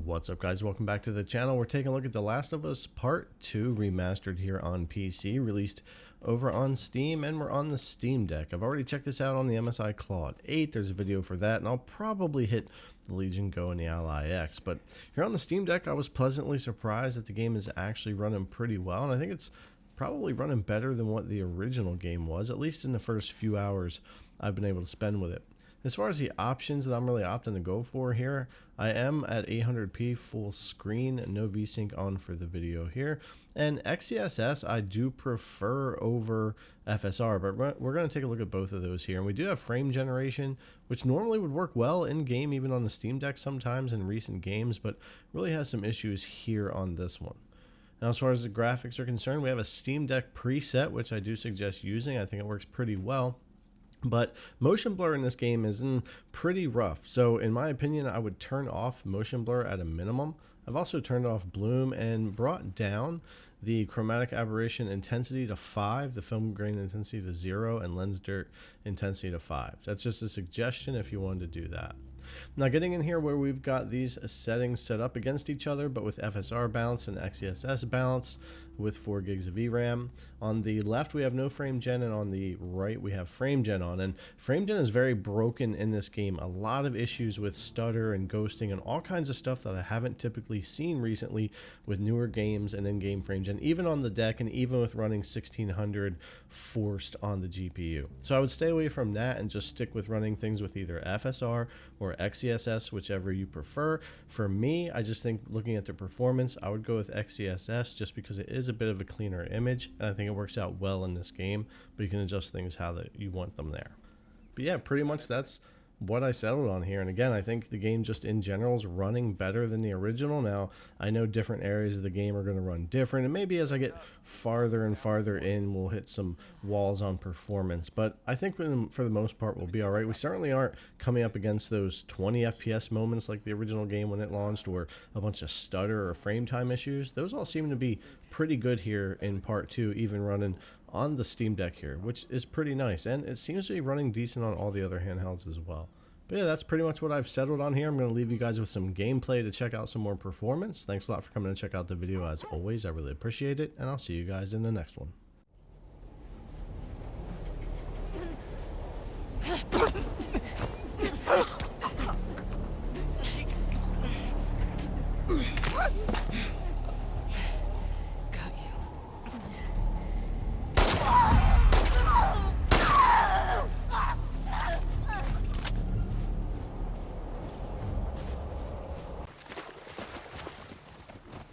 What's up, guys? Welcome back to the channel. We're taking a look at The Last of Us Part 2 Remastered here on PC, released over on Steam, and we're on the Steam Deck. I've already checked this out on the MSI Claude 8. There's a video for that, and I'll probably hit the Legion Go and the Ally X. But here on the Steam Deck, I was pleasantly surprised that the game is actually running pretty well, and I think it's probably running better than what the original game was, at least in the first few hours I've been able to spend with it. As far as the options that I'm really opting to go for here, I am at 800p full screen, no VSync on for the video here. And XeSS I do prefer over FSR, but we're going to take a look at both of those here. And we do have frame generation, which normally would work well in game, even on the Steam Deck sometimes in recent games, but really has some issues here on this one. Now, as far as the graphics are concerned, we have a Steam Deck preset, which I do suggest using. I think it works pretty well. But motion blur in this game is pretty rough. So in my opinion, I would turn off motion blur at a minimum. I've also turned off bloom and brought down the chromatic aberration intensity to 5, the film grain intensity to 0, and lens dirt intensity to 5. That's just a suggestion if you wanted to do that. Now, getting in here where we've got these settings set up against each other, but with FSR balance and XeSS balance with 4 gigs of VRAM. On the left, we have no frame gen, and on the right, we have frame gen on. And frame gen is very broken in this game. A lot of issues with stutter and ghosting and all kinds of stuff that I haven't typically seen recently with newer games and in-game frame gen, even on the deck and even with running 1600 forced on the GPU. So I would stay away from that and just stick with running things with either FSR or XeSS, whichever you prefer. For me, I just think looking at the performance, I would go with XeSS just because it is a bit of a cleaner image, and I think it works out well in this game, but you can adjust things how that you want them there. But yeah, pretty much that's what I settled on here. And again, I think the game just in general is running better than the original. Now, I know different areas of the game are going to run different, and maybe as I get farther and farther in, we'll hit some walls on performance, but I think for the most part we'll be all right. We certainly aren't coming up against those 20 FPS moments like the original game when it launched, or a bunch of stutter or frame time issues. Those all seem to be pretty good here in part 2, even running on the Steam Deck here, which is pretty nice, and it seems to be running decent on all the other handhelds as well. But yeah, that's pretty much what I've settled on here. I'm going to leave you guys with some gameplay to check out some more performance. Thanks a lot for coming and check out the video as always. I really appreciate it, and I'll see you guys in the next one.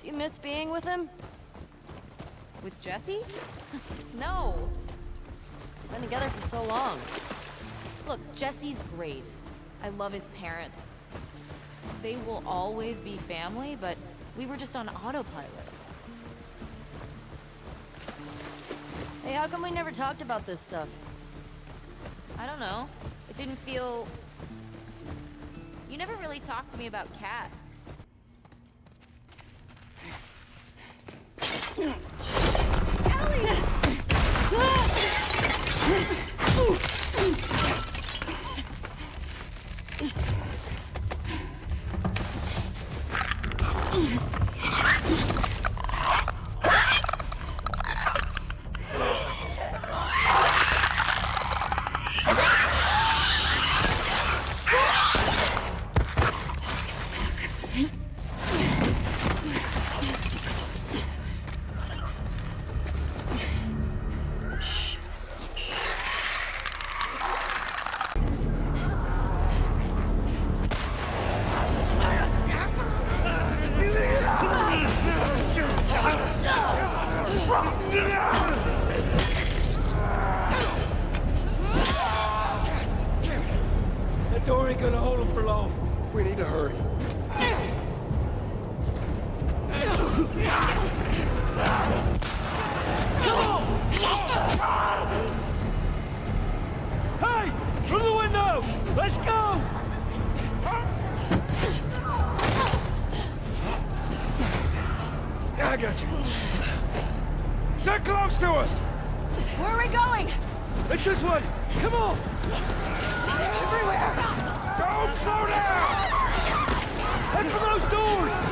Do you miss being with him? With Jesse? No. We've been together for so long. Look, Jesse's great. I love his parents. They will always be family, but we were just on autopilot. Hey, how come we never talked about this stuff? I don't know. It didn't feel... You never really talked to me about Kat. That door ain't gonna hold him for long. We need to hurry. Hey! Through the window! Let's go! I got you. They're close to us! Where are we going? It's this way! Come on! Everywhere! Don't slow down! Head for those doors!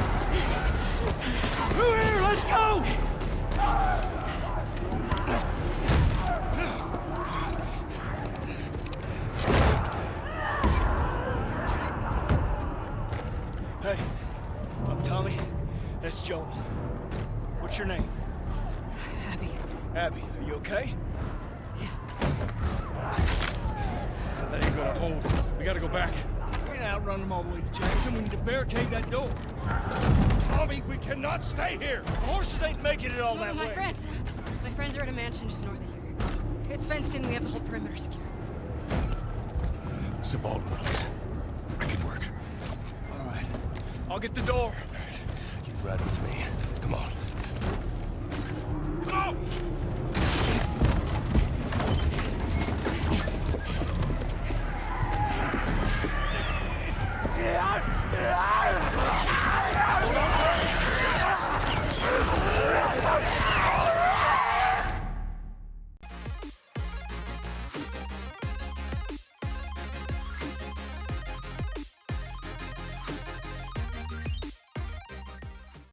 Hey, I'm Tommy. That's Joel. What's your name? Abby. Abby, are you okay? That ain't gonna hold. We gotta go back. We ain't outrun them all the way to Jackson. We need to barricade that door. Tommy, we cannot stay here. Horses ain't making it all that My way. friends. My friends are at a mansion just north of here. It's fenced in. We have the whole perimeter secure. It's a Baldwin place. I can work. All right. I'll get the door. All right. You ride with me. Come on. Come on! Yeah!